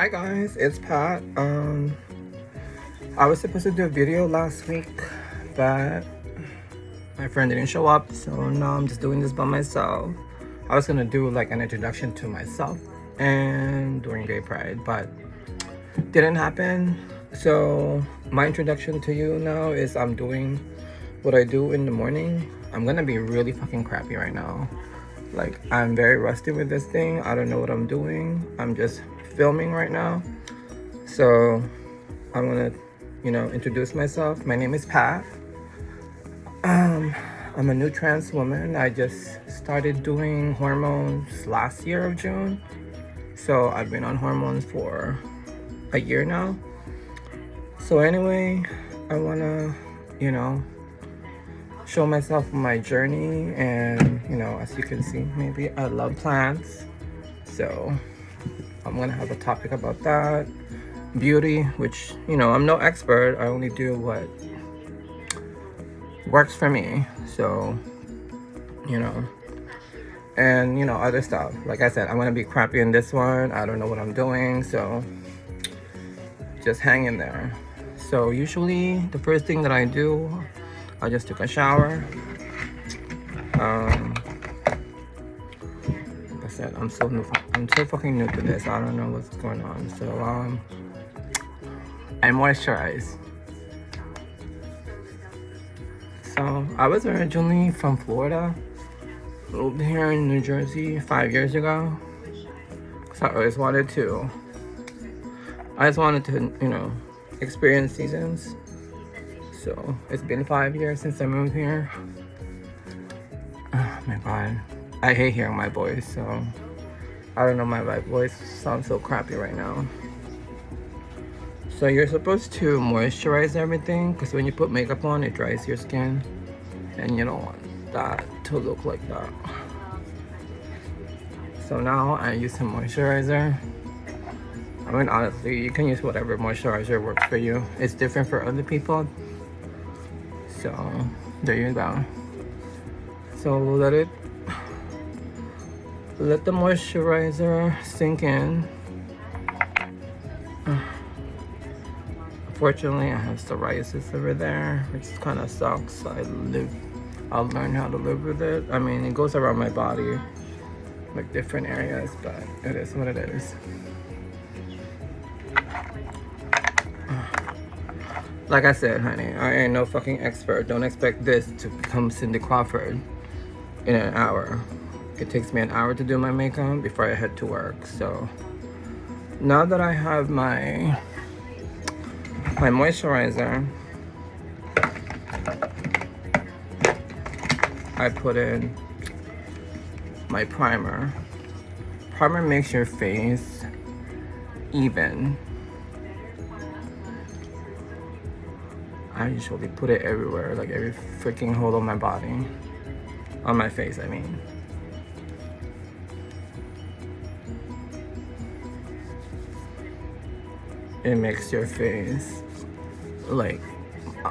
Hi guys, it's Pat. I was supposed to do a video last week, but my friend didn't show up, so now I'm just doing this by myself. I was gonna do like an introduction to myself and during Gay Pride, but didn't happen. So my introduction to you now is I'm doing what I do in the morning. I'm gonna be really fucking crappy right now. Like, I'm very rusty with this thing. I don't know what I'm doing. I'm just filming right now. So I'm gonna, introduce myself. My name is Pat. I'm a new trans woman. I just started doing hormones last year of June. So I've been on hormones for a year now. So anyway, I wanna, show myself my journey, and as you can see, maybe I love plants, so I'm gonna have a topic about that. Beauty, which I'm no expert. I only do what works for me, so and other stuff. Like I said, I'm gonna be crappy in this one. I don't know what I'm doing, so just hang in there. So usually the first thing that I do, I just took a shower. Like I said, I'm so fucking new to this. I don't know what's going on. So I moisturize. So I was originally from Florida. Moved here in New Jersey 5 years ago. So I just wanted to experience seasons. So it's been 5 years since I moved here. Oh my god, I hate hearing my voice, so I don't know, my voice sounds so crappy right now. So you're supposed to moisturize everything, because when you put makeup on, it dries your skin, and you don't want that to look like that. So now I use some moisturizer. I mean, honestly, you can use whatever moisturizer works for you. It's different for other people. So there you go. So let the moisturizer sink in. Unfortunately, I have psoriasis over there, which kind of sucks. I'll learn how to live with it. I mean, it goes around my body, like different areas, but it is what it is. Like I said, honey, I ain't no fucking expert. Don't expect this to become Cindy Crawford in an hour. It takes me an hour to do my makeup before I head to work. So now that I have my moisturizer, I put in my primer. Primer makes your face even. I usually put it everywhere, like every freaking hole of my body. On my face, I mean. It makes your face like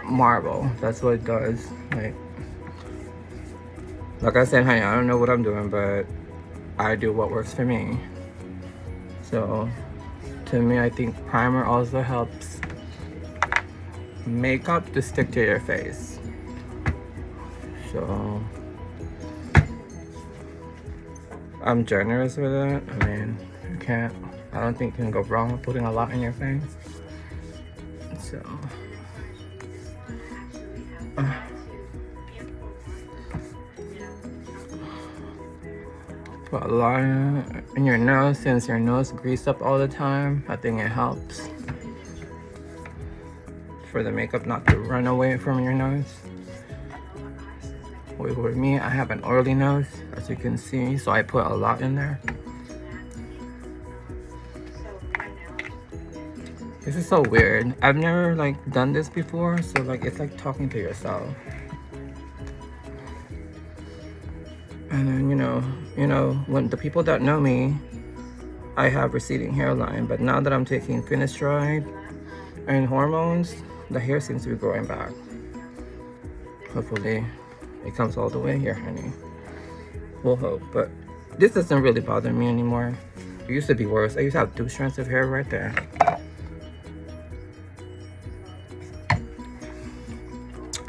marble. That's what it does. Like I said, honey, I don't know what I'm doing, but I do what works for me. So to me, I think primer also helps makeup to stick to your face. So I'm generous with it. I mean, I don't think you can go wrong with putting a lot in your face. So put a lot in your nose, since your nose greased up all the time. I think it helps for the makeup not to run away from your nose. With me, I have an oily nose, as you can see, so I put a lot in there. This is so weird. I've never done this before, so it's like talking to yourself. And then when the people that know me, I have receding hairline, but now that I'm taking finasteride and hormones, the hair seems to be growing back. Hopefully it comes all the way here, honey. We'll hope, but this doesn't really bother me anymore. It used to be worse. I used to have 2 strands of hair right there.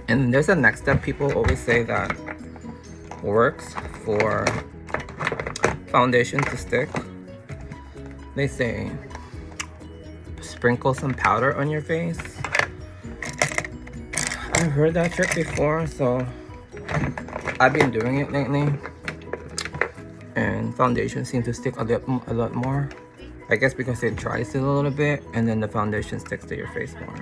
And there's a next step people always say that works for foundation to stick. They say sprinkle some powder on your face. I've heard that trick before, so I've been doing it lately, and foundation seems to stick a lot more. I guess because it dries it a little bit, and then the foundation sticks to your face more.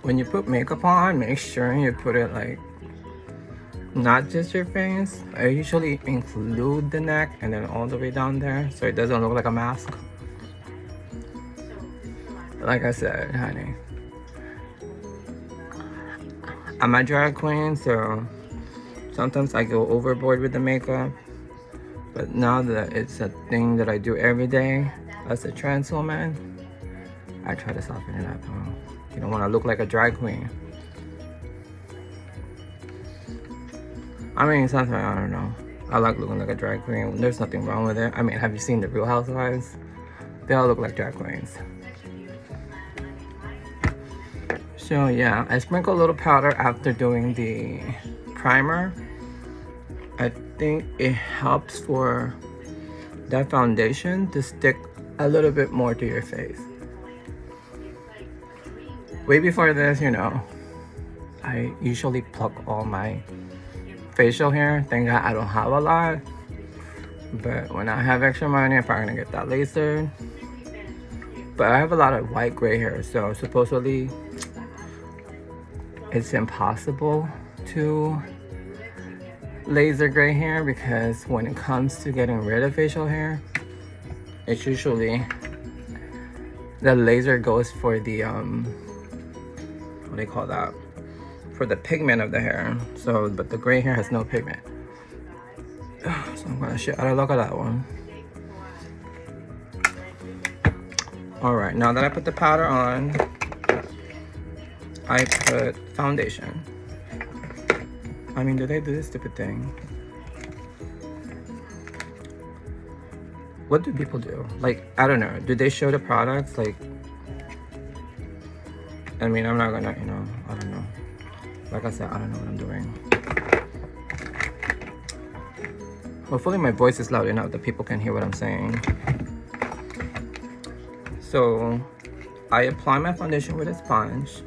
When you put makeup on, make sure you put it like not just your face. I usually include the neck and then all the way down there so it doesn't look like a mask. Like I said, honey, I'm a drag queen, so sometimes I go overboard with the makeup. But now that it's a thing that I do every day as a trans woman, I try to soften it up. You don't want to look like a drag queen. I mean, sometimes, I don't know. I like looking like a drag queen. There's nothing wrong with it. I mean, have you seen the Real Housewives? They all look like drag queens. So yeah, I sprinkle a little powder after doing the primer. I think it helps for that foundation to stick a little bit more to your face. Way before this, you know, I usually pluck all my facial hair. Thank God I don't have a lot. But when I have extra money, I'm probably gonna get that lasered. But I have a lot of white gray hair, so supposedly it's impossible to laser gray hair, because when it comes to getting rid of facial hair, it's usually the laser goes for the what do you call that, for the pigment of the hair. So but the gray hair has no pigment, so I'm gonna shit out of luck at that one. All right, now that I put the powder on, I put foundation. I mean, do they do this stupid thing? What do people do? Like, I don't know. Do they show the products? Like, I mean, I'm not gonna, you know, I don't know. Like I said, I don't know what I'm doing. Hopefully my voice is loud enough that people can hear what I'm saying. So, I apply my foundation with a sponge.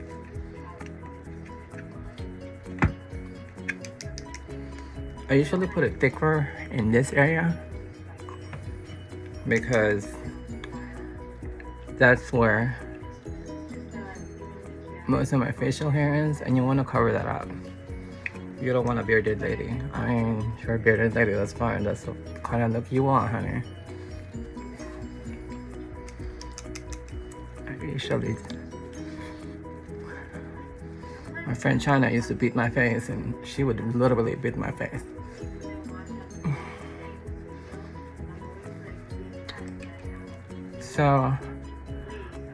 I usually put it thicker in this area because that's where most of my facial hair is, and you want to cover that up. You don't want a bearded lady. I mean, sure, bearded lady, that's fine. That's the kind of look you want, honey. I usually, my friend China used to beat my face, and she would literally beat my face. So,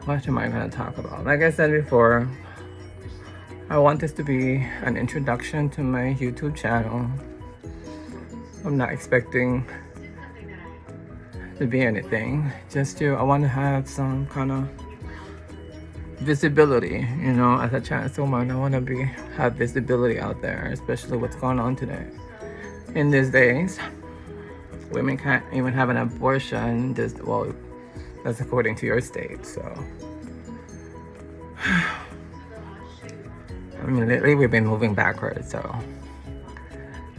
what am I going to talk about? Like I said before, I want this to be an introduction to my YouTube channel. I'm not expecting to be anything. I want to have some kind of visibility, you know, as a trans woman. I want to have visibility out there, especially what's going on today. In these days, women can't even have an abortion. Well, that's according to your state, so. I mean, lately we've been moving backwards, so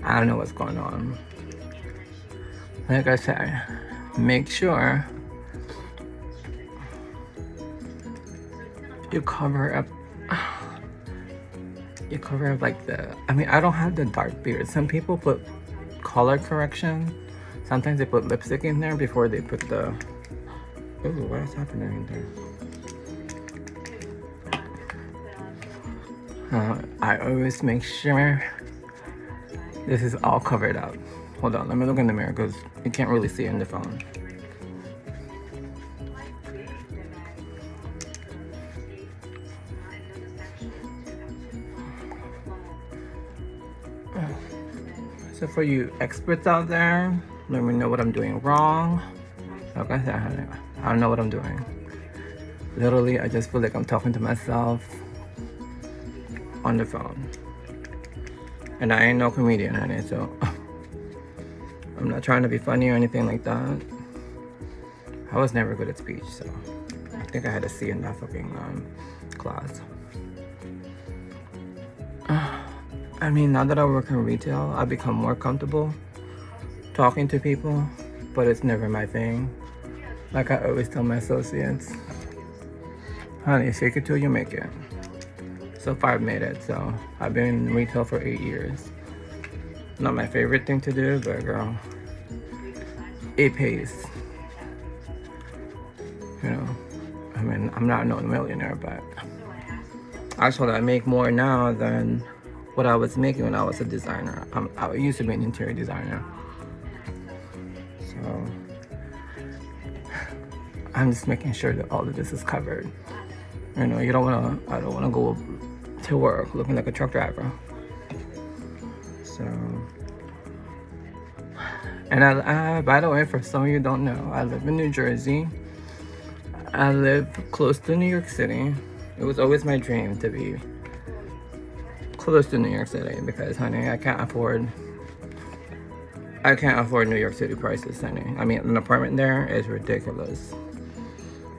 I don't know what's going on. Like I said, make sure you cover up like I mean, I don't have the dark beard. Some people put color correction. Sometimes they put lipstick in there before they put the, ooh, what is happening there? I always make sure this is all covered up. Hold on, let me look in the mirror because you can't really see it in the phone. So for you experts out there, let me know what I'm doing wrong. Like I said, I don't know what I'm doing. Literally, I just feel like I'm talking to myself on the phone. And I ain't no comedian, honey, so I'm not trying to be funny or anything like that. I was never good at speech, so I think I had a C in that fucking class. I mean, now that I work in retail, I've become more comfortable talking to people, but it's never my thing. Like I always tell my associates, honey, fake it till you make it. So far I've made it, so I've been in retail for 8 years. Not my favorite thing to do, but girl, it pays. You know, I mean, I'm not no millionaire, but actually I make more now than what I was making when I was a designer. I used to be an interior designer. So I'm just making sure that all of this is covered. You know, I don't want to go to work looking like a truck driver. So, and I by the way, for some of you who don't know, I live in New Jersey. I live close to New York City. It was always my dream to be close to New York City because, honey, I can't afford New York City prices, honey. I mean, an apartment there is ridiculous.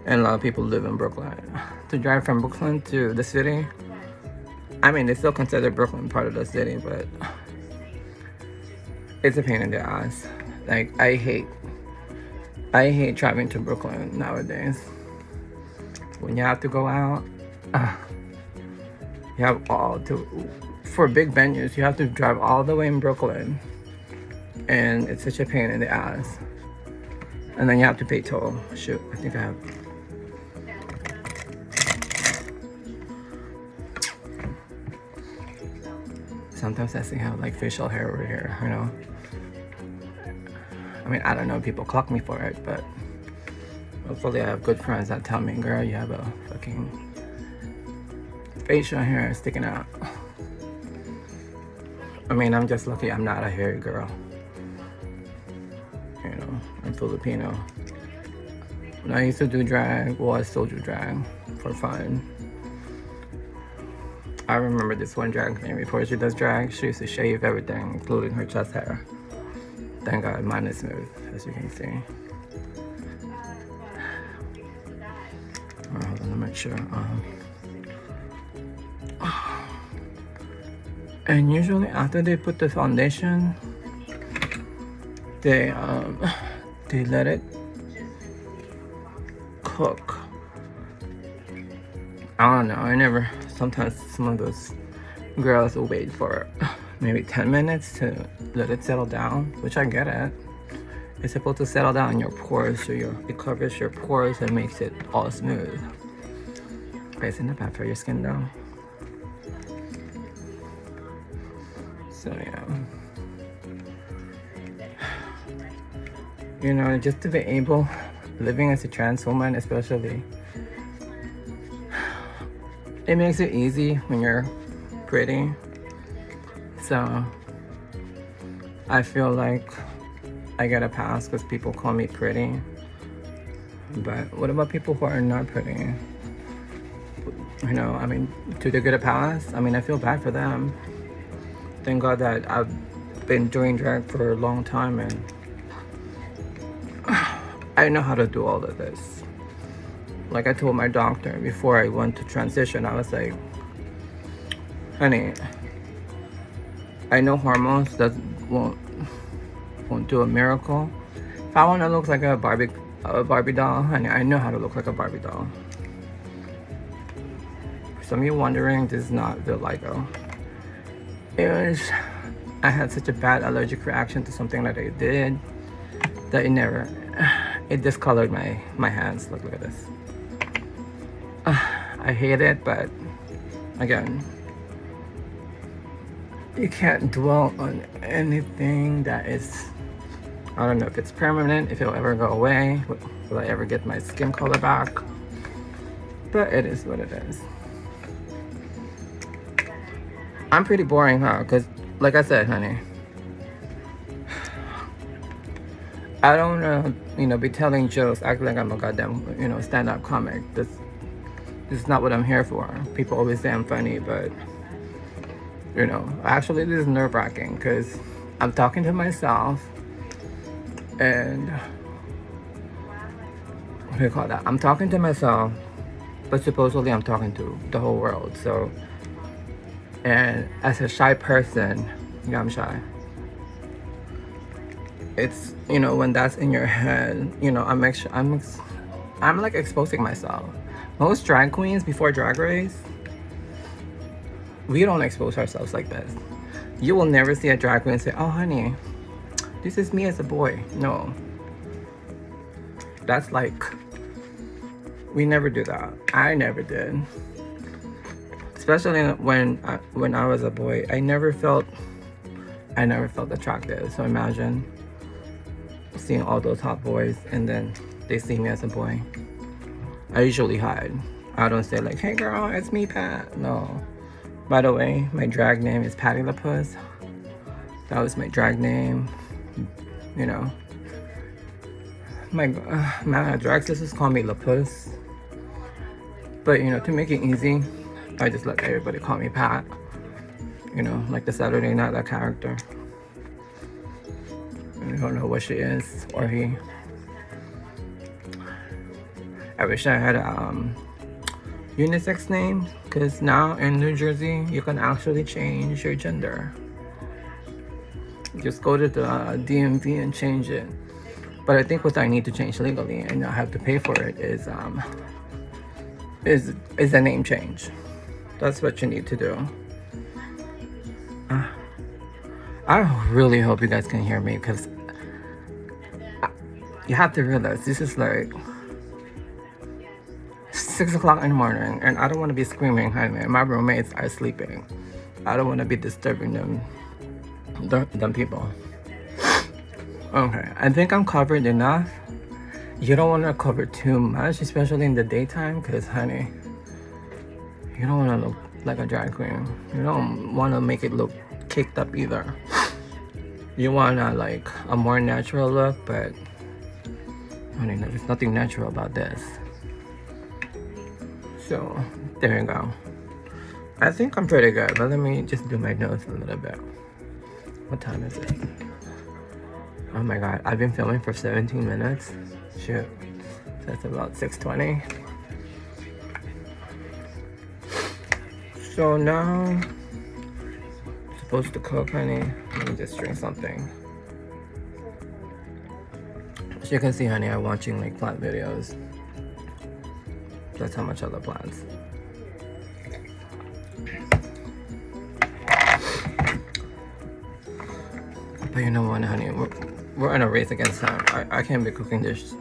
And a lot of people live in Brooklyn. To drive from Brooklyn to the city, I mean, they still consider Brooklyn part of the city, but it's a pain in the ass. Like, I hate driving to Brooklyn nowadays. When you have to go out, you have for big venues, you have to drive all the way in Brooklyn. And it's such a pain in the ass. And then you have to pay toll. Shoot, I think I have. Sometimes I see how like facial hair over here, you know. I mean, I don't know if people clock me for it, but hopefully I have good friends that tell me, girl, you have a fucking facial hair sticking out. I mean, I'm just lucky I'm not a hairy girl. You know, I'm Filipino. When I used to do drag, well, I still do drag for fun. I remember this one drag queen, before she does drag, she used to shave everything, including her chest hair. Thank God, mine is smooth, as you can see. Hold on, let me make sure. And usually after they put the foundation, they let it cook. I don't know, sometimes some of those girls will wait for maybe 10 minutes to let it settle down, which I get it. It's supposed to settle down in your pores, so it covers your pores and makes it all smooth. But it's not bad for your skin though. So yeah. You know, just to be able, living as a trans woman especially, it makes it easy when you're pretty. So I feel like I get a pass because people call me pretty. But what about people who are not pretty? You know, I mean, do they get a pass? I mean, I feel bad for them. Thank God that I've been doing drag for a long time and I know how to do all of this. Like I told my doctor before I went to transition, I was like, honey, I know hormones won't do a miracle. If I want to look like a Barbie doll, honey, I know how to look like a Barbie doll. For some of you wondering, this is not vitiligo. I had such a bad allergic reaction to something that I did that it discolored my hands. Look at this. I hate it, but again, you can't dwell on anything that is, I don't know if it's permanent, if it'll ever go away, will I ever get my skin color back, but it is what it is. I'm pretty boring, huh? Because like I said, honey, I don't be telling jokes, acting like I'm a goddamn, stand-up comic. This is not what I'm here for. People always say I'm funny, but actually this is nerve-wracking because I'm talking to myself, and what do you call that? I'm talking to myself, but supposedly I'm talking to the whole world. So, and as a shy person, I'm shy. It's when that's in your head, I'm like exposing myself. Most drag queens before Drag Race, we don't expose ourselves like this. You will never see a drag queen say, "Oh, honey, this is me as a boy." No, that's like, we never do that. I never did. Especially when I was a boy, I never felt attractive. So imagine seeing all those hot boys and then they see me as a boy. I usually hide. I don't say like, "Hey girl, it's me, Pat." No. By the way, my drag name is Patty LaPUSS. That was my drag name. My drag sisters call me LaPUSS. But to make it easy, I just let everybody call me Pat. Like the Saturday Night Live character. I don't know what she is or he. I wish I had a unisex name, because now in New Jersey you can actually change your gender. Just go to the DMV and change it. But I think what I need to change legally and I have to pay for it is a name change. That's what you need to do. I really hope you guys can hear me, because you have to realize this is like 6 o'clock in the morning and I don't want to be screaming, honey. My roommates are sleeping. I don't want to be disturbing them people. Okay, I think I'm covered enough. You don't want to cover too much, especially in the daytime, because honey, you don't want to look like a drag queen. You don't want to make it look caked up either. You want like a more natural look, but honey, there's nothing natural about this. So there you go. I think I'm pretty good, but let me just do my nose a little bit. What time is it? Oh my god, I've been filming for 17 minutes. Shoot, that's about 6:20. So now, I'm supposed to cook, honey. Let me just drink something. As you can see, honey, I'm watching like plant videos. That's how much I love plants. But you know what, honey? We're in a race against time. I can't be cooking this.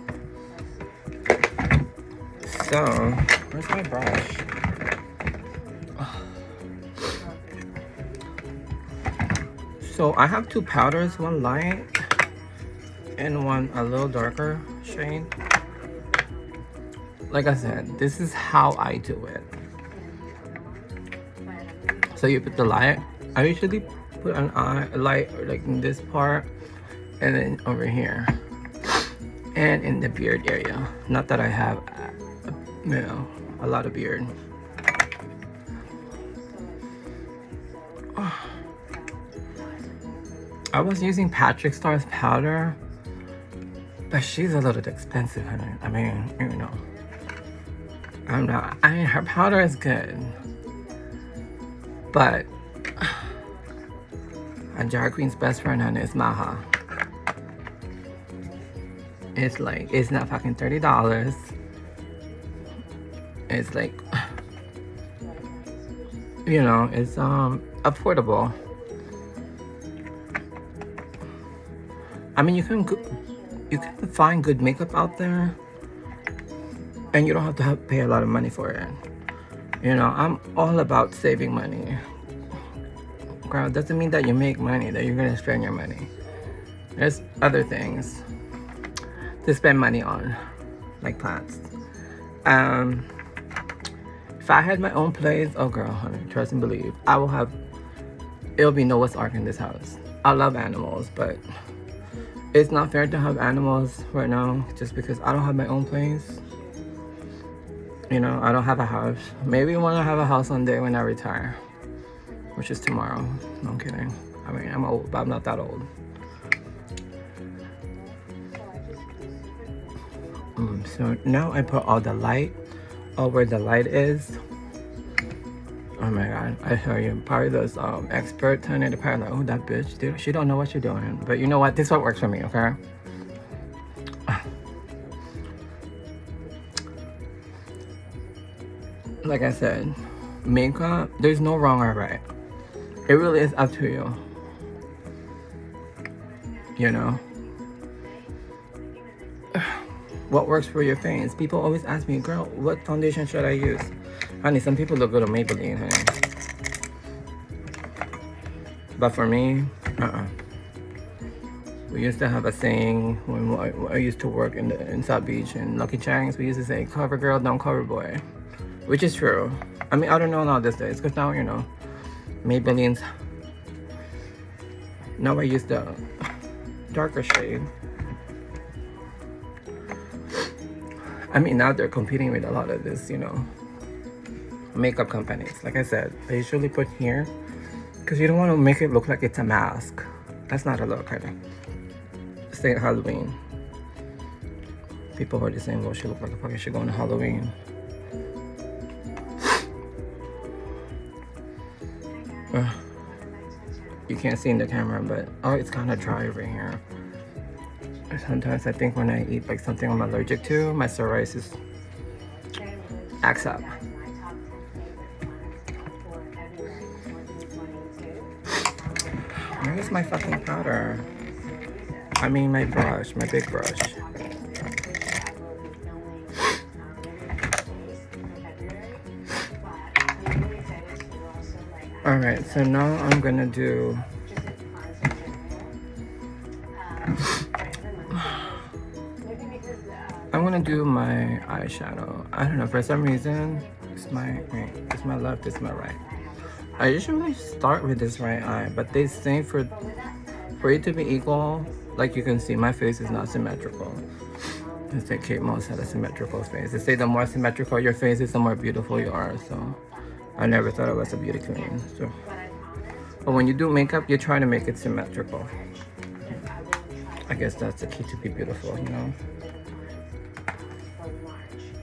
So, where's my brush? So I have two powders, one light and one a little darker shade. Like I said, this is how I do it. So you put the light. I usually put a light like in this part and then over here and in the beard area. Not that I have a lot of beard. I was using Patrick Starr's powder, but she's a little expensive, honey. I mean, I'm not. I mean, her powder is good, but a drag queen's best friend, honey, is Maha. It's like, it's not fucking $30. It's like, it's affordable. I mean, you can find good makeup out there, and you don't have to pay a lot of money for it. I'm all about saving money. Girl, it doesn't mean that you make money that you're gonna spend your money. There's other things to spend money on, like plants. If I had my own place, oh girl, honey, trust and believe, it'll be Noah's Ark in this house. I love animals, but It's not fair to have animals right now just because I don't have my own place. You know, I don't have a house. Maybe when I have a house one day when I retire, which is tomorrow. No, I'm kidding. I mean, I'm old, but I'm not that old. So now I put all the light where the light is. Oh my god, I tell you, probably those experts and they're probably like, oh, that bitch, dude, she don't know what she's doing. But you know what? This is what works for me, okay? Like I said, makeup, there's no wrong or right. It really is up to you. You know? What works for your face? People always ask me, girl, what foundation should I use? Honey, some people look good on Maybelline, honey. But for me, we used to have a saying when I used to work in South Beach and Lucky Chang's. We used to say, cover girl, don't cover boy. Which is true. I mean, I don't know now these days, because now, you know, Maybelline's... Now I use the darker shade. I mean, now they're competing with a lot of this, you know, makeup companies. Like I said, they usually put here because you don't want to make it look like it's a mask. That's not a look, kind of. Say Halloween. People are already saying, well, she look like a fucking should go on Halloween. You can't see in the camera, but oh, it's kind of dry over here. Sometimes I think when I eat like something I'm allergic to, my psoriasis acts up. Where's my fucking powder? I mean my brush, my big brush. Alright, so now I'm gonna do... I'm gonna do my eyeshadow. I don't know, for some reason, it's my left, it's my right. I usually start with this right eye, but they say for it to be equal, like you can see, my face is not symmetrical. They say Kate Moss had a symmetrical face. They say the more symmetrical your face is, the more beautiful you are, so I never thought I was a beauty queen. So, but when you do makeup, you try to make it symmetrical. I guess that's the key to be beautiful, you know?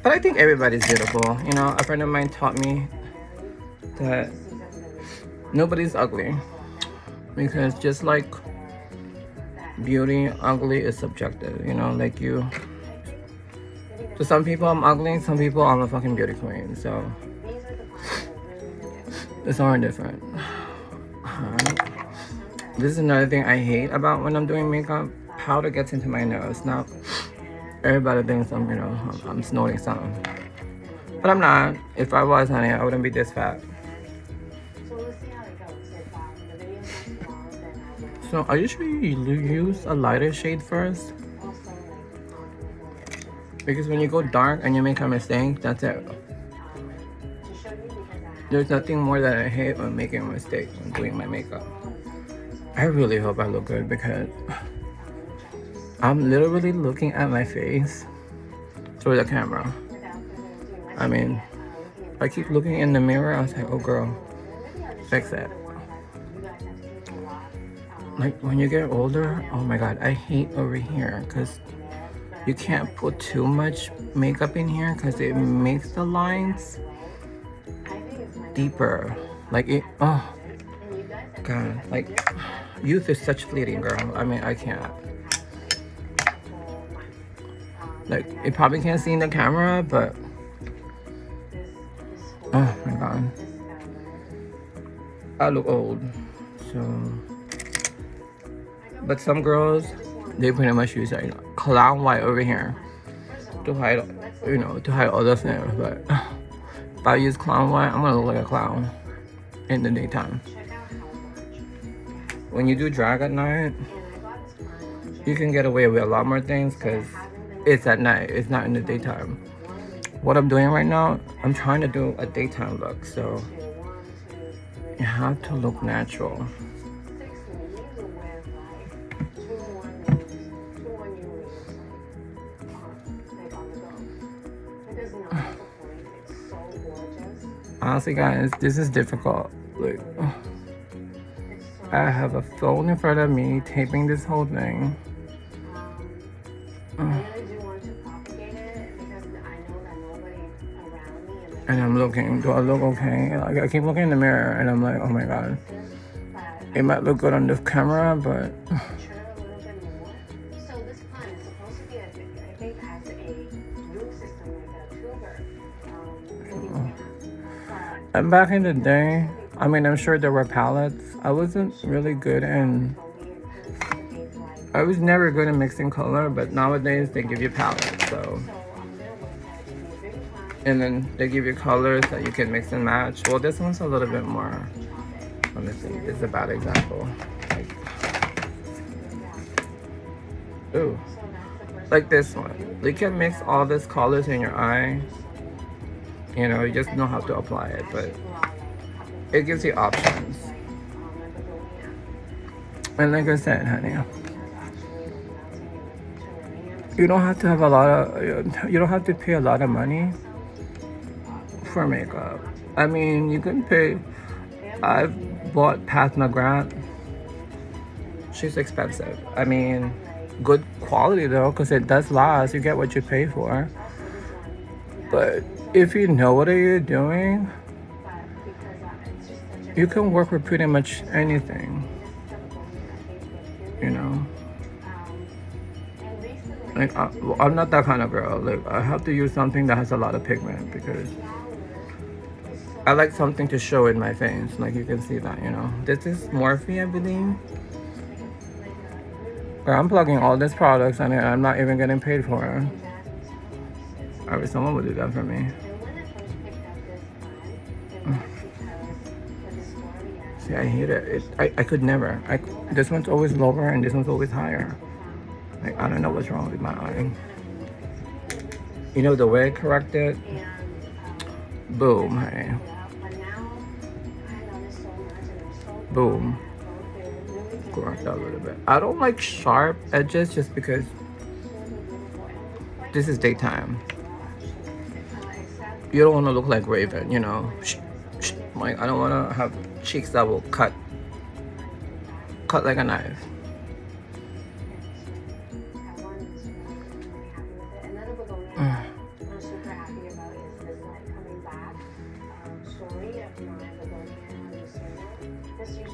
But I think everybody's beautiful. You know, a friend of mine taught me that nobody's ugly. Because just like beauty, ugly is subjective. You know, like you... To some people I'm ugly, some people I'm a fucking beauty queen. So, it's all different. This is another thing I hate about when I'm doing makeup. Powder gets into my nose. Now, everybody thinks I'm, you know, I'm snorting something. But I'm not. If I was, honey, I wouldn't be this fat. So I usually use a lighter shade first. Because when you go dark and you make a mistake, that's it. There's nothing more that I hate when making a mistake when doing my makeup. I really hope I look good because I'm literally looking at my face through the camera. I mean, I keep looking in the mirror, I was like, oh girl, fix it. Like when you get older, oh my god, I hate over here because you can't put too much makeup in here because it makes the lines deeper. Like it, oh god, like youth is such fleeting, girl. I mean, I can't. Like, you probably can't see in the camera, but oh my god, I look old. So, but some girls, they pretty much use like clown white over here to hide, you know, to hide other things. But if I use clown white, I'm gonna look like a clown in the daytime. When you do drag at night, you can get away with a lot more things because it's at night, it's not in the daytime. What I'm doing right now, I'm trying to do a daytime look, so you have to look natural. Honestly, guys, this is difficult. Like, I have a phone in front of me taping this whole thing. And I'm looking, do I look okay? Like, I keep looking in the mirror and I'm like, oh my god. It might look good on the camera, but and back in the day, I mean, I'm sure there were palettes. I wasn't really good in, I was never good in mixing color, but nowadays they give you palettes, so. And then they give you colors that you can mix and match. Well, this one's a little bit more, let me see, this is a bad example. Like, ooh, like this one. You can mix all these colors in your eye. You know, you just know how to apply it, but it gives you options. And like I said, honey, you don't have to have a lot of, you don't have to pay a lot of money for makeup. I mean, you can pay, I've bought Pat McGrath. She's expensive. I mean, good quality though, because it does last. You get what you pay for. But if you know what you're doing, you can work with pretty much anything, you know. Like, I'm not that kind of girl. Like, I have to use something that has a lot of pigment because I like something to show in my face. Like, you can see that, you know. This is Morphe, I believe. But I'm plugging all these products and I'm not even getting paid for it. I wish someone would do that for me. See, I hate it. I could never. This one's always lower and this one's always higher. Like, I don't know what's wrong with my eye. You know, the way I correct it, boom, hey. Boom. Correct that a little bit. I don't like sharp edges just because this is daytime. You don't want to look like Raven, you know. Like, I don't want to have cheeks that will cut like a knife.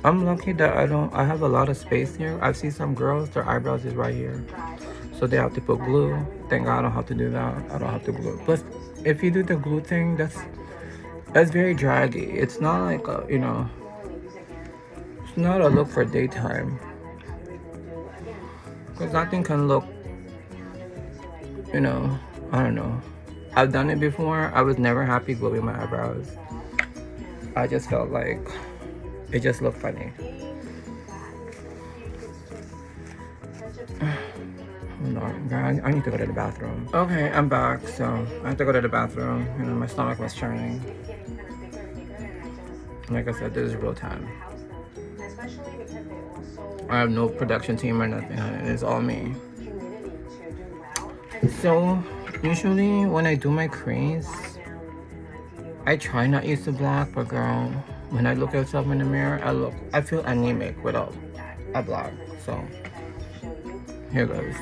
I'm lucky that I have a lot of space here. I've seen some girls, their eyebrows is right here. So they have to put glue. Thank God I don't have to do that. I don't have to glue. Plus, if you do the glue thing, that's very draggy. It's not like a, you know, it's not a look for daytime. Because nothing can look, you know, I don't know. I've done it before. I was never happy gluing my eyebrows. I just felt like it just looked funny. Hold on, God, I need to go to the bathroom. Okay, I'm back, so I have to go to the bathroom. You know, my stomach was churning. Like I said, this is real time. I have no production team or nothing. It's all me. So, usually when I do my crease, I try not use the black, but girl, when I look at myself in the mirror, I feel anemic without a black. So, here goes.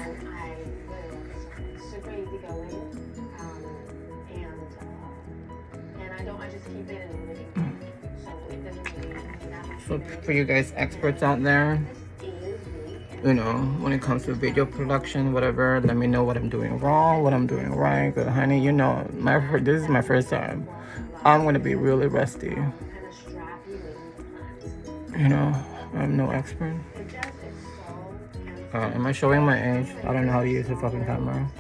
So for you guys experts out there, you know, when it comes to video production, whatever, let me know what I'm doing wrong, what I'm doing right. But honey, you know, this is my first time. I'm gonna be really rusty. You know, I'm no expert. Am I showing my age? I don't know how to use a fucking camera.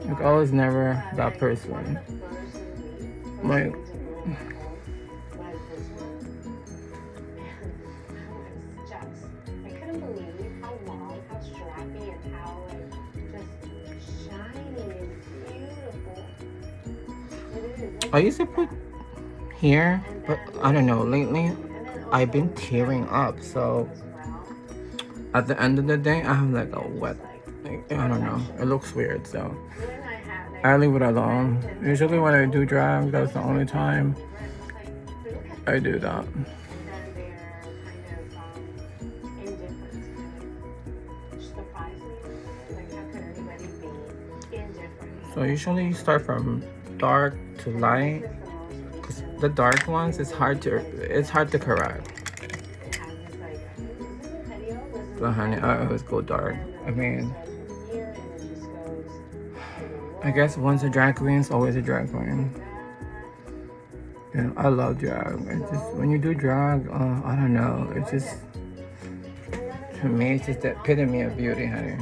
Like, I was never that person. Like, I used to put here, but I don't know, lately I've been tearing up, so at the end of the day I have like a wet, like, I don't know, it looks weird. So I leave it alone. Usually when I do drag, that's the only time I do that. So usually you start from dark to light, because the dark ones it's hard to correct. But honey, I always go dark. I mean, I guess once a drag queen is always a drag queen. You know, I love drag. It's just when you do drag, I don't know. It's just, to me, it's just the epitome of beauty, honey.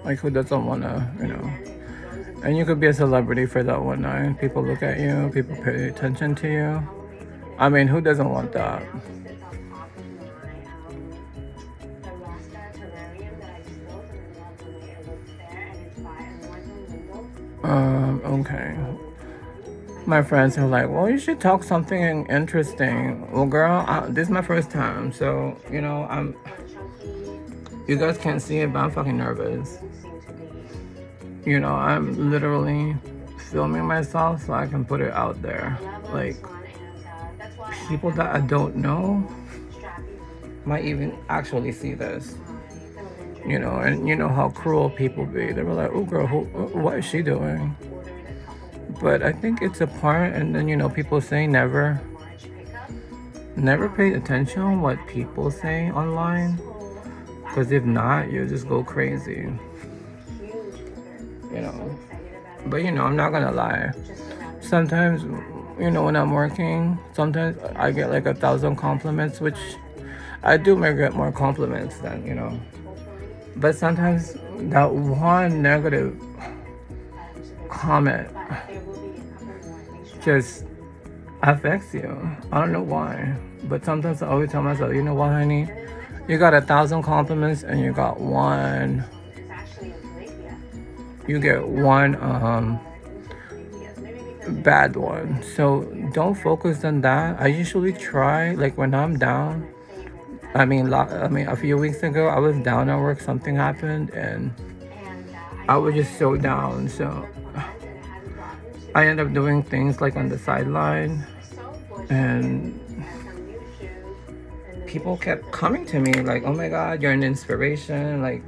Like, who doesn't wanna, you know? And you could be a celebrity for that one night. People look at you. People pay attention to you. I mean, who doesn't want that? Okay. My friends are like, well, you should talk something interesting. Well, girl, this is my first time, so, you know, you guys can't see it, but I'm fucking nervous. You know, I'm literally filming myself so I can put it out there. Like, people that I don't know might even actually see this. You know, and you know how cruel people be. They were like, oh, girl, what is she doing? But I think it's a part, and then, you know, people say never pay attention on what people say online, because if not, you'll just go crazy, you know. But, you know, I'm not gonna lie. Sometimes, you know, when I'm working, sometimes I get like 1,000 compliments, which I do may get more compliments than, you know. But sometimes that one negative comment just affects you. I don't know why. But sometimes I always tell myself, you know what, honey? You got 1,000 compliments and you got one. You get one bad one. So don't focus on that. I usually try, like when I'm down. I mean, a few weeks ago, I was down at work. Something happened, and I was just so down. So I ended up doing things like on the sideline, and people kept coming to me like, "Oh my God, you're an inspiration!" Like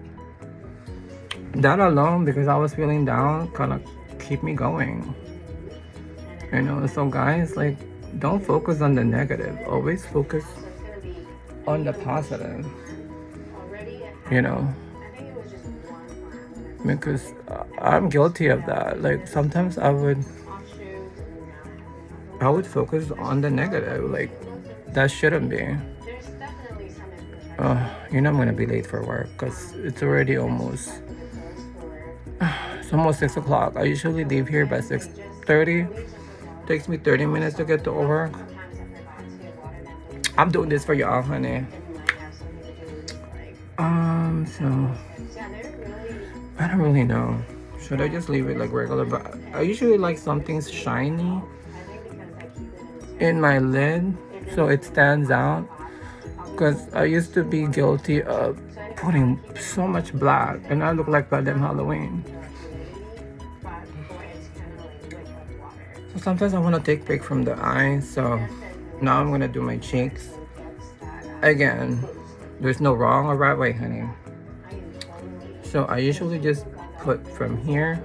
that alone, because I was feeling down, kind of keep me going. You know, so guys, like, don't focus on the negative. Always focus on the positive, you know, because I'm guilty of that. Like sometimes I would focus on the negative, like that shouldn't be. You know, I'm gonna be late for work because it's already almost 6 o'clock. I usually leave here by 6:30. Takes me 30 minutes to get to work. I'm doing this for y'all, honey. So I don't really know. Should I just leave it like regular? But I usually like something shiny in my lid so it stands out. Because I used to be guilty of putting so much black, and I look like goddamn Halloween. So sometimes I want to take a break from the eyes, so now I'm gonna do my cheeks. Again, there's no wrong or right way, honey. So I usually just put from here.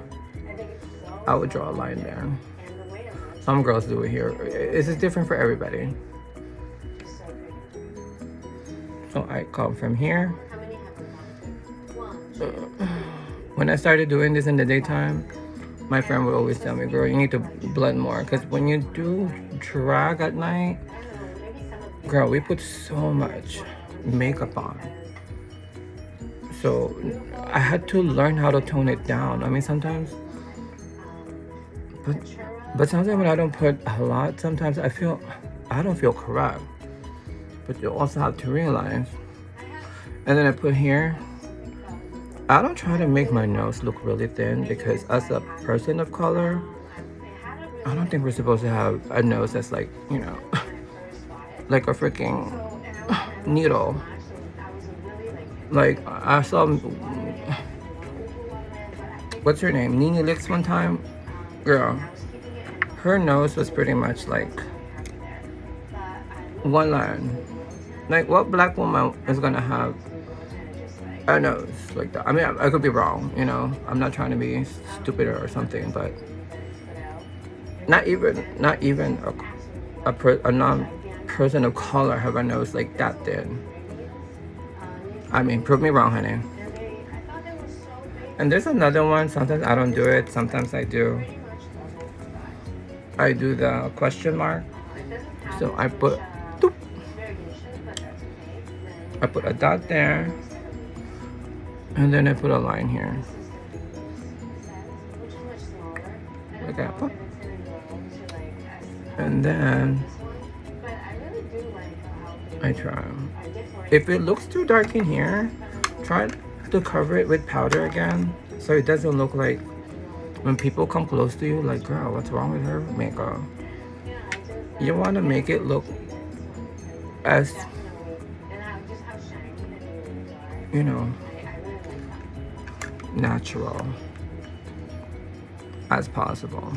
I would draw a line there. Some girls do it here. It's just different for everybody. So I come from here. When I started doing this in the daytime, my friend would always tell me, girl, you need to blend more. Because when you do drag at night, girl, we put so much makeup on. So I had to learn how to tone it down. I mean, sometimes, but sometimes when I don't put a lot, sometimes I don't feel correct. But you also have to realize. And then I put here. I don't try to make my nose look really thin because as a person of color, I don't think we're supposed to have a nose that's like, you know, like a freaking needle. Like I saw what's her name? Nene Licks one time. Girl, her nose was pretty much like one line. Like, what black woman is gonna have a nose like that? I mean, I could be wrong, you know. I'm not trying to be stupid or something, but not even a non-person of color have a nose like that thin. I mean, prove me wrong, honey. And there's another one. Sometimes I don't do it. Sometimes I do. I do the question mark. So I put, doop. I put a dot there, and then I put a line here. Like that. And then I try. If it looks too dark in here, try to cover it with powder again, so it doesn't look like when people come close to you, like, girl, what's wrong with her makeup? You want to make it look as, you know, natural as possible.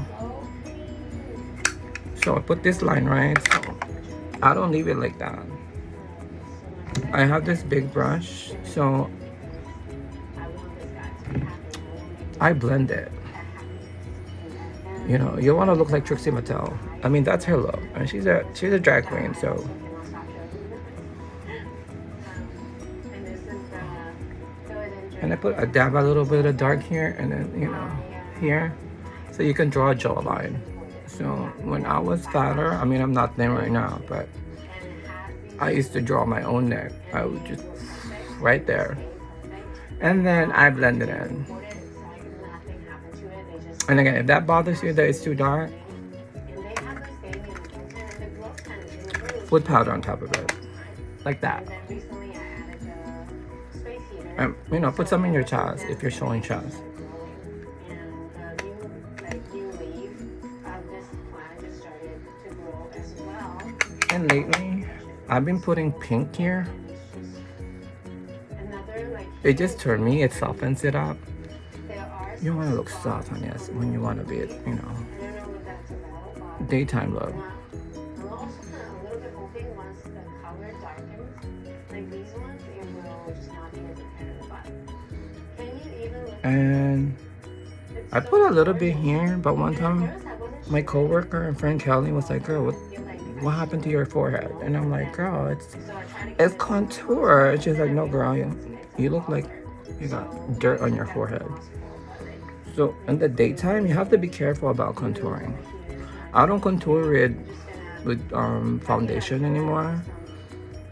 So I put this line right, so I don't leave it like that. I have this big brush, so I blend it. You know, you want to look like Trixie Mattel. I mean, that's her look, and she's a drag queen, so. And I put a little bit of dark here, and then, you know, here, so you can draw a jawline. So when I was fatter, I mean, I'm not thin right now, but I used to draw my own neck. I would just right there, and then I blend it in. And again, if that bothers you that it's too dark, put powder on top of it, like that. And, you know, put some in your chest if you're showing chest. And lately, I've been putting pink here. It just turned me, it softens it up. You want to look soft on this when you want to be, you know, daytime look. And I put a little bit here, but one time my coworker and friend Kelly was like, girl, what happened to your forehead? And I'm like, girl, it's contour. And she's like, no, girl, you look like you got dirt on your forehead. So in the daytime, you have to be careful about contouring. I don't contour with foundation anymore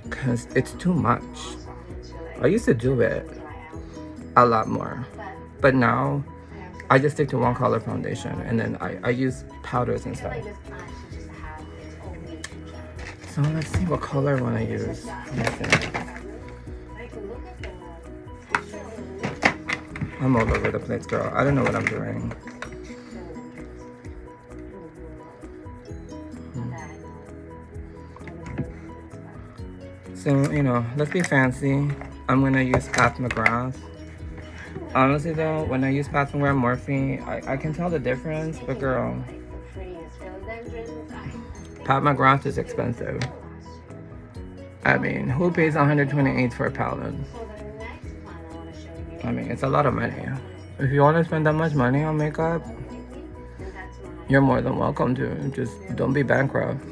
because it's too much. I used to do it a lot more, but now I just stick to one color foundation, and then I use powders and stuff. So let's see what color I want to use. I'm all over the place, girl. I don't know what I'm doing. So, you know, let's be fancy. I'm gonna use Pat McGrath. Honestly though, when I use Pat McGrath Morphe, I can tell the difference, but girl, Pat McGrath is expensive. I mean, who pays $128 for a palette? I mean, it's a lot of money. If you want to spend that much money on makeup, you're more than welcome to. Just don't be bankrupt.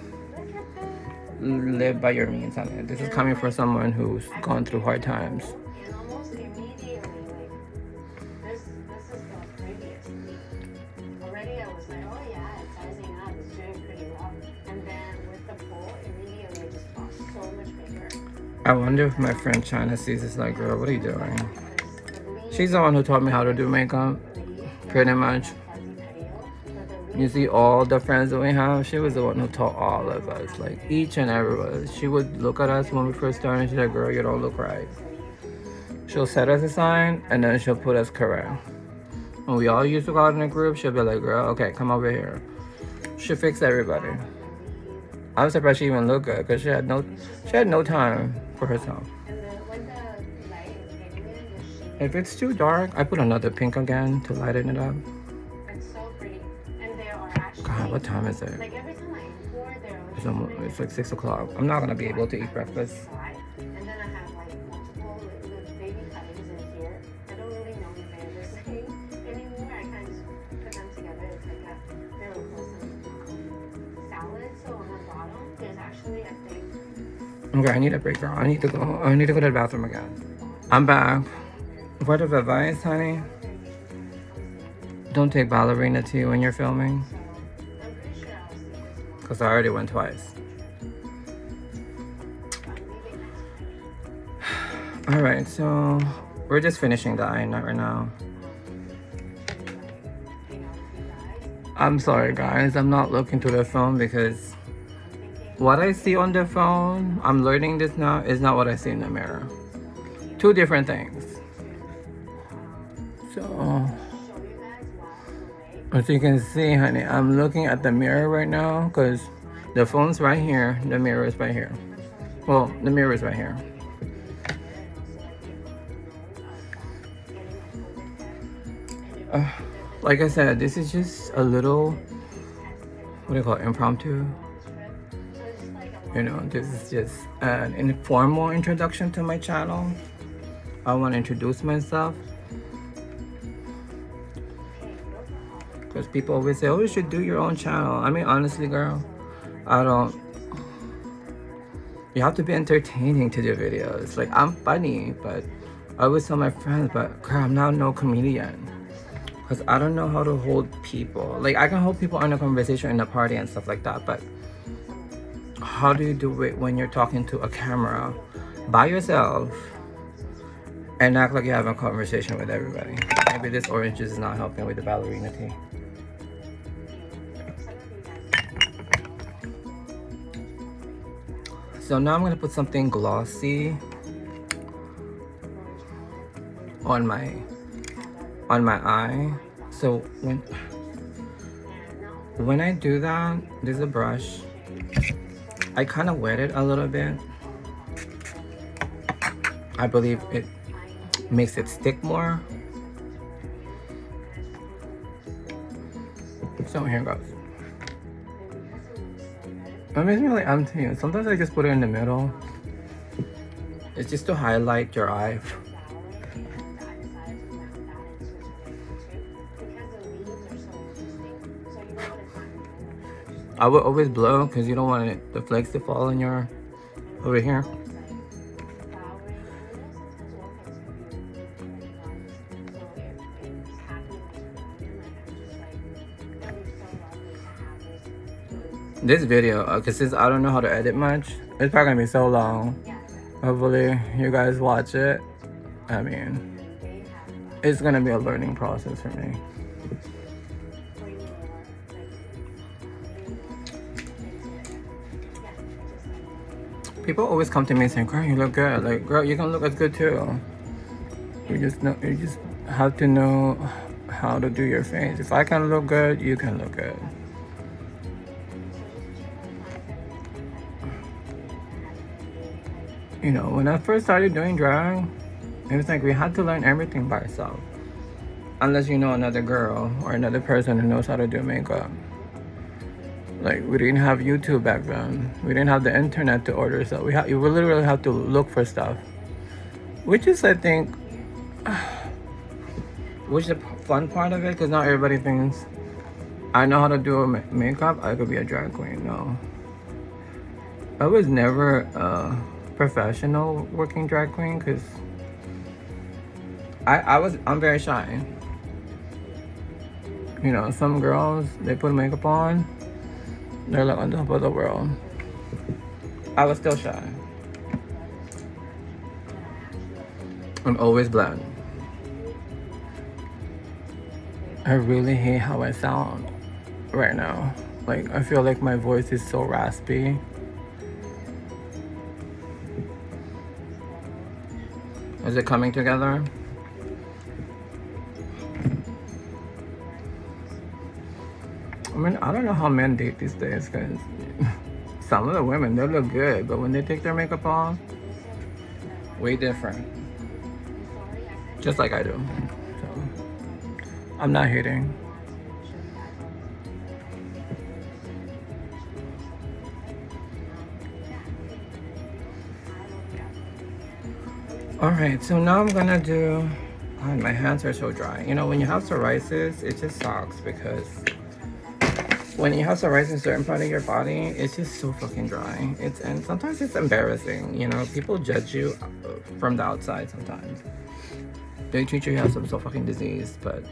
Live by your means on it. This is coming from someone who's gone through hard times. I wonder if my friend China sees this like, girl, what are you doing? She's the one who taught me how to do makeup, pretty much. You see all the friends that we have, she was the one who taught all of us, like each and every one. She would look at us when we first started and she's like, girl, you don't look right. She'll set us a sign and then she'll put us correct. When we all used to go out in a group, she'll be like, girl, okay, come over here. She'll fix everybody. I was surprised she even looked good because she had no time for herself. If it's too dark, I put another pink again to lighten it up. It's so pretty. And there are actually, God, what time is it? like every time I pour, there are It's like 6 o'clock. I'm not gonna be able to eat breakfast. and then I have like multiple little baby cuttings in here. I don't really know if they're the same anymore. I kind of just put them together. It's like a very wholesome salad. So on the bottom, there's actually a thing. Okay, I need a break, girl. I need to go to the bathroom again. I'm back. Word of advice, honey. Don't take ballerina tea when you're filming. Because I already went twice. Alright, so we're just finishing the eye right now. I'm sorry, guys. I'm not looking through the phone because what I see on the phone, I'm learning this now, is not what I see in the mirror. Two different things. So, as you can see, honey, I'm looking at the mirror right now because the phone's right here, the mirror is right here. Well, the mirror is right here. Like I said, this is just a little, what do you call it, impromptu. You know, this is just an informal introduction to my channel. I want to introduce myself. Because people always say, oh, you should do your own channel. I mean, honestly, girl, I don't. You have to be entertaining to do videos. Like, I'm funny, but I always tell my friends, but girl, I'm not no comedian. Because I don't know how to hold people. Like, I can hold people in a conversation in a party and stuff like that, but how do you do it when you're talking to a camera by yourself and act like you're having a conversation with everybody? Maybe this orange juice is not helping with the ballerina tea. So now I'm gonna put something glossy on my eye. So when I do that, there's a brush. I kind of wet it a little bit. I believe it makes it stick more. So here goes. It makes me like empty. Sometimes I just put it in the middle. It's just to highlight your eye. I would always blow because you don't want the flakes to fall on your over here. This video, because since I don't know how to edit much, it's probably gonna be so long. Hopefully you guys watch it. I mean, it's gonna be a learning process for me. People always come to me saying, girl, you look good. Like, girl, you can look as good too. You just have to know how to do your face. If I can look good, you can look good. You know, when I first started doing drag, it was like we had to learn everything by ourselves. Unless you know another girl or another person who knows how to do makeup. Like, we didn't have YouTube back then. We didn't have the internet to order stuff. You would literally have to look for stuff. Which is, I think, which is the fun part of it, because not everybody thinks, I know how to do makeup, I could be a drag queen. No. I was never a professional working drag queen, because I'm very shy. You know, some girls, they put makeup on, they're like on top of the world. I was still shy. I'm always blonde. I really hate how I sound right now. Like, I feel like my voice is so raspy. Is it coming together? I mean, I don't know how men date these days, because some of the women, they look good, but when they take their makeup off, way different. just like I do. So I'm not hating. Alright, so now I'm gonna do, God, my hands are so dry. You know, when you have psoriasis, it just sucks because when you have psoriasis in a certain part of your body, it's just so fucking dry. And sometimes it's embarrassing. You know, people judge you from the outside sometimes. They treat you as some so fucking disease, but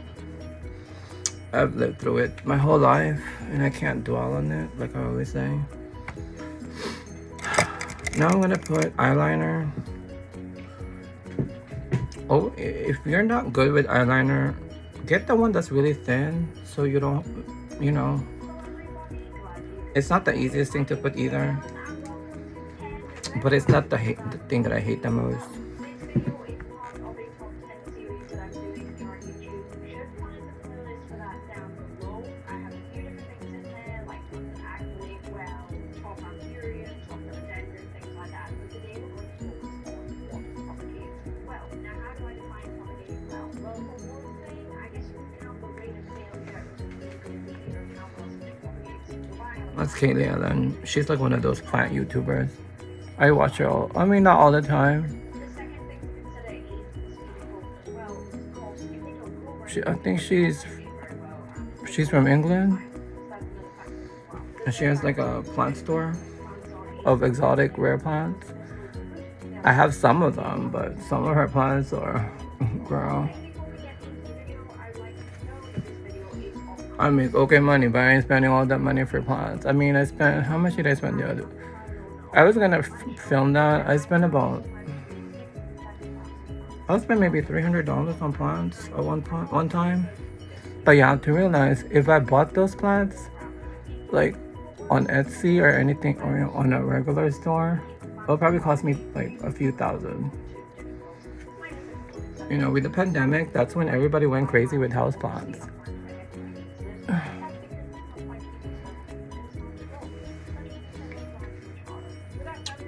I've lived through it my whole life, and I can't dwell on it, like I always say. Now I'm gonna put eyeliner. Oh, if you're not good with eyeliner, get the one that's really thin so you don't, you know, it's not the easiest thing to put either, but it's not the thing that I hate the most. That's Kaylee Ellen. She's like one of those plant YouTubers. I watch her all, I mean, not all the time. I think she's from England. And she has like a plant store of exotic rare plants. I have some of them, but some of her plants are, girl. I make okay money, but I ain't spending all that money for plants. I mean, I spent, how much did I spend the other? I was gonna film that. I spent about, I'll spend maybe $300 on plants at one time. But you have to realize, if I bought those plants, like on Etsy or anything, or on a regular store, it'll probably cost me like a few thousand. You know, with the pandemic, that's when everybody went crazy with houseplants.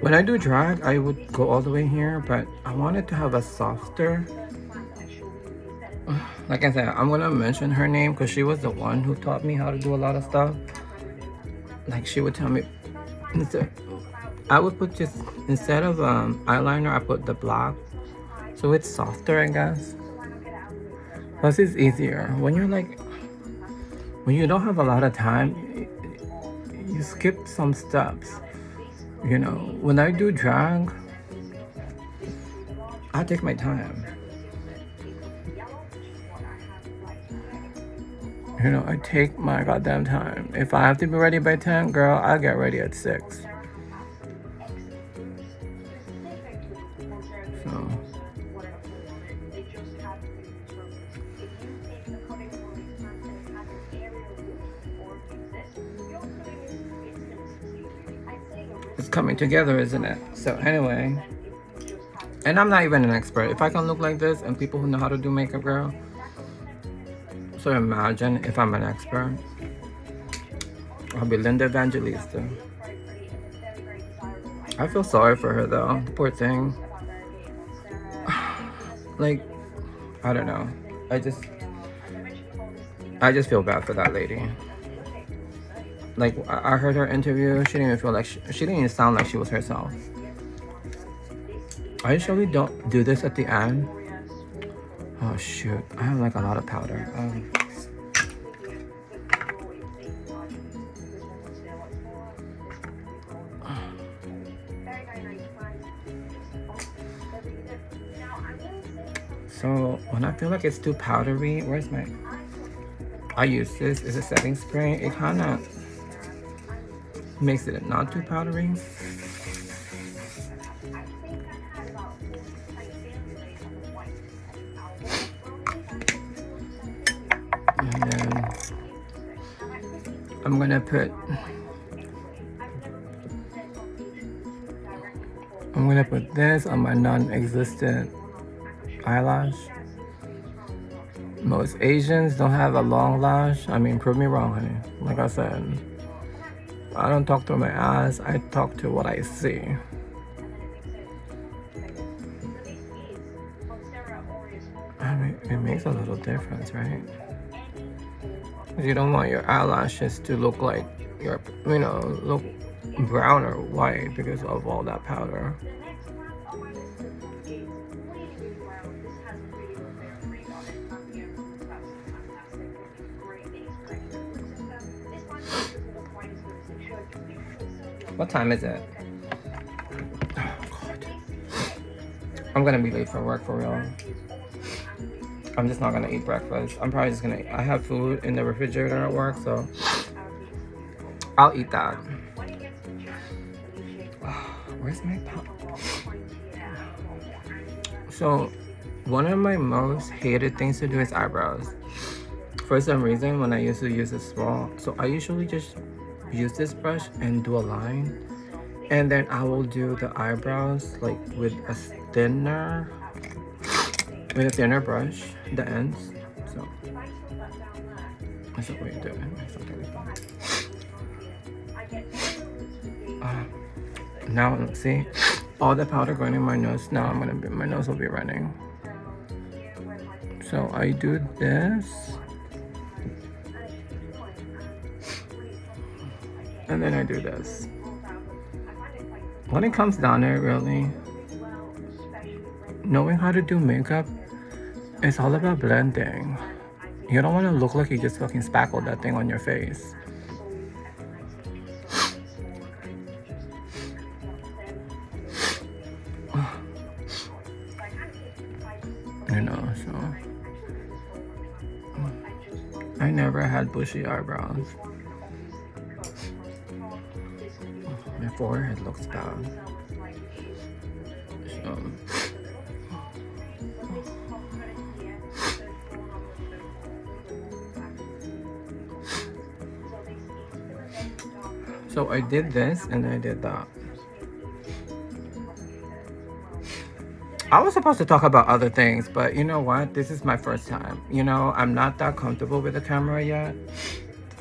When I do drag, I would go all the way here, but I wanted to have a softer. Like I said, I'm gonna mention her name because she was the one who taught me how to do a lot of stuff. Like, she would tell me, I would put just, instead of eyeliner, I put the black, so it's softer, I guess. Plus, it's easier when you're like, when you don't have a lot of time, you skip some steps. You know, when I do drag, I take my time. You know, I take my goddamn time. If I have to be ready by 10, girl, I'll get ready at 6. So. It's coming together, isn't it? So anyway, and I'm not even an expert. If I can look like this and people who know how to do makeup, girl, so imagine if I'm an expert. I'll be Linda Evangelista. I feel sorry for her though, poor thing. Like, I don't know. I just feel bad for that lady. Like, I heard her interview. She didn't even feel like she didn't even sound like she was herself. I usually don't do this at the end. Oh shoot, I have like a lot of powder. So when I feel like it's too powdery, where's my, I use this, it's a setting spray. It kind of makes it not too powdery. And then I'm gonna put this on my non-existent eyelash. Most Asians don't have a long lash. I mean, prove me wrong, honey. Like I said, I don't talk through my eyes. I talk to what I see. makes a little difference, right? Because you don't want your eyelashes to look like your, look brown or white because of all that powder. What time is it? Oh, God. I'm gonna be late for work for real. I'm just not gonna eat breakfast. I'm probably just gonna, I have food in the refrigerator at work, so I'll eat that. Where's my pop? So, one of my most hated things to do is eyebrows. For some reason, when I used to use a small, so I usually just use this brush and do a line, and then I will do the eyebrows like with a thinner brush, the ends. So that's the way you do it. Now see, all the powder going in my nose. Now my nose will be running. So I do this, and then I do this. When it comes down there, really, knowing how to do makeup, it's all about blending. You don't want to look like you just fucking spackled that thing on your face. So I never had bushy eyebrows. My forehead looks bad. So I did this and I did that. I was supposed to talk about other things, but you know what? This is my first time. I'm not that comfortable with the camera yet.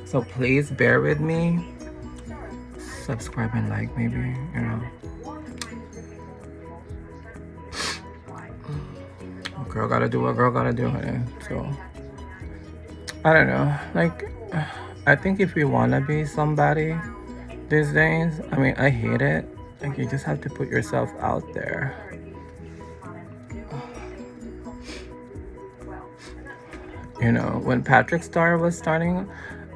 So please bear with me. Subscribe and like, maybe, Girl gotta do what girl gotta do, honey. So, I don't know. Like, I think if you wanna be somebody these days, I hate it. Like, you just have to put yourself out there. When Patrick Star was starting,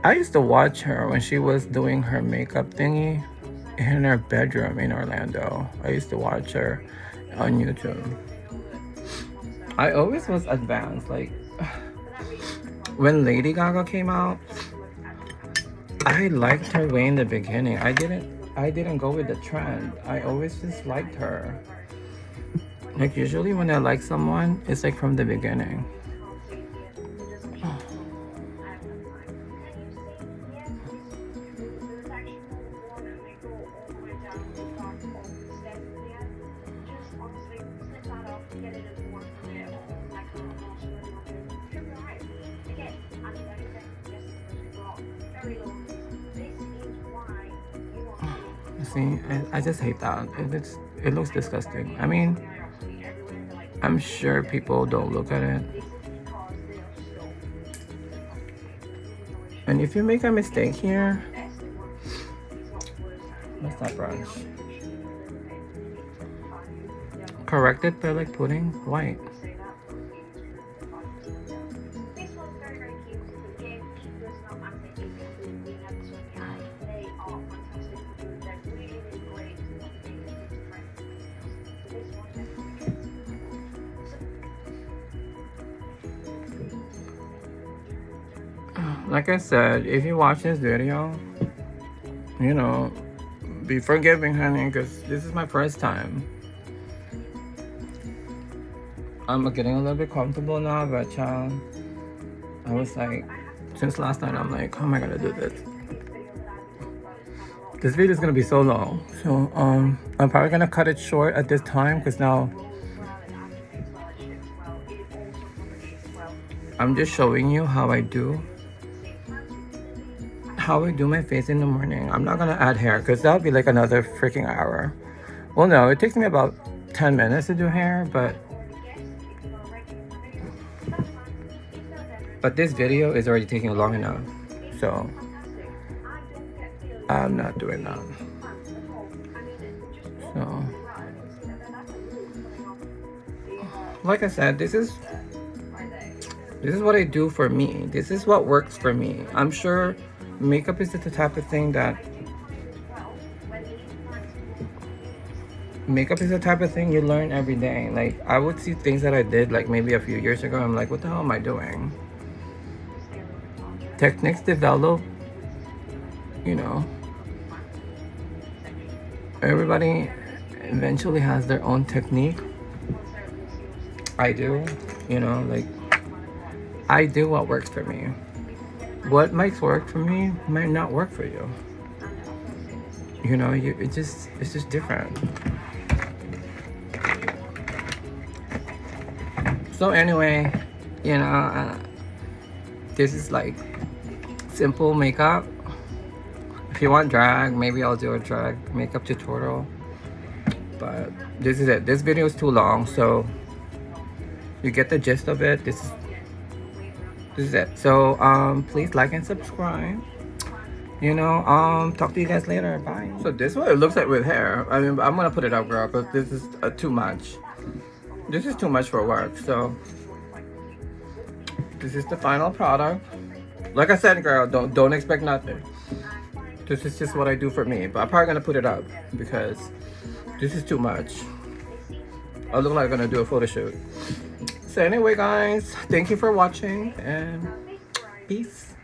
I used to watch her when she was doing her makeup thingy in her bedroom in Orlando. I used to watch her on YouTube. I always was advanced. Like, when Lady Gaga came out, I liked her way in the beginning. I didn't go with the trend. I always just liked her. Like, usually when I like someone, it's like from the beginning. See, I just hate that. It looks disgusting. I'm sure people don't look at it. And if you make a mistake here, what's that brush? Correct it by like putting white. Like I said, if you watch this video, be forgiving, honey, because this is my first time. I'm getting a little bit comfortable now, but child, I was like, since last night, I'm like, how am I gonna do this? This video is gonna be so long, so I'm probably gonna cut it short at this time, because now I'm just showing you how I do my face in the morning. I'm not gonna add hair because that'll be like another freaking hour. Well, no, it takes me about 10 minutes to do hair, but But this video is already taking long enough, so I'm not doing that. So, like I said, this is what I do for me. This is what works for me. I'm sure makeup is the type of thing that you learn every day. Like, I would see things that I did like maybe a few years ago. I'm like, what the hell am I doing? Techniques develop, you know. Everybody eventually has their own technique. I do, you know, like, I do what works for me. What might work for me might not work for you. You know, it's just different. So anyway, you know, this is like simple makeup. If you want drag, maybe I'll do a drag makeup tutorial. But this is it. This video is too long, so you get the gist of it. This is it. So please like and subscribe. You know, talk to you guys later. Bye. So this is what it looks like with hair. I mean, I'm gonna put it up, girl, but this is too much. This is too much for work. So this is the final product. Like I said, girl, don't expect nothing. This is just what I do for me. But I'm probably gonna put it up because this is too much. I look like I'm gonna do a photo shoot. So anyway, guys, thank you for watching and peace.